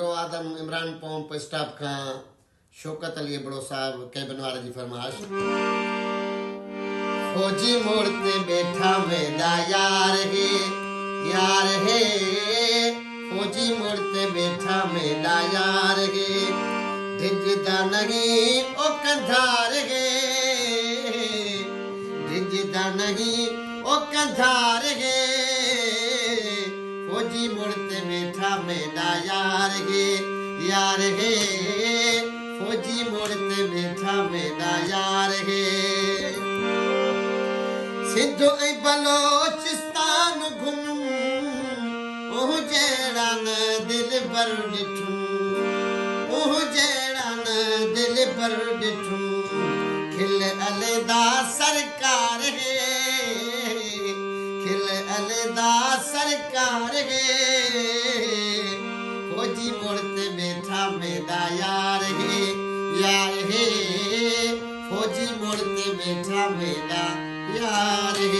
आदम Imran pump staff का शौकत अली बड़ो साहब cabin वाले जी फरमाश। फौजी मोड़ ते बैठा मेरा यार है फौजी मोड़ ते बैठा मेरा यार है ढिजदा नहीं ओ कंधार है ढिजदा नहीं ओ कंधार है फौजी मोड़ ते बैठा मेरा यार है फौजी मोड़ ते बैठा मेरा यार है सिंध ऐं बलोचिस्तान घुम ओह जहिड़ा न दिल भर ॾिठूं ओह जहिड़ा न दिल भर ॾिठूं खिल अलदा सरकार है खिल अलदा सरकार है फौजी मोड़ ते बैठा मेरा यार है फौजी मोड़ ते बैठा मेरा यार है।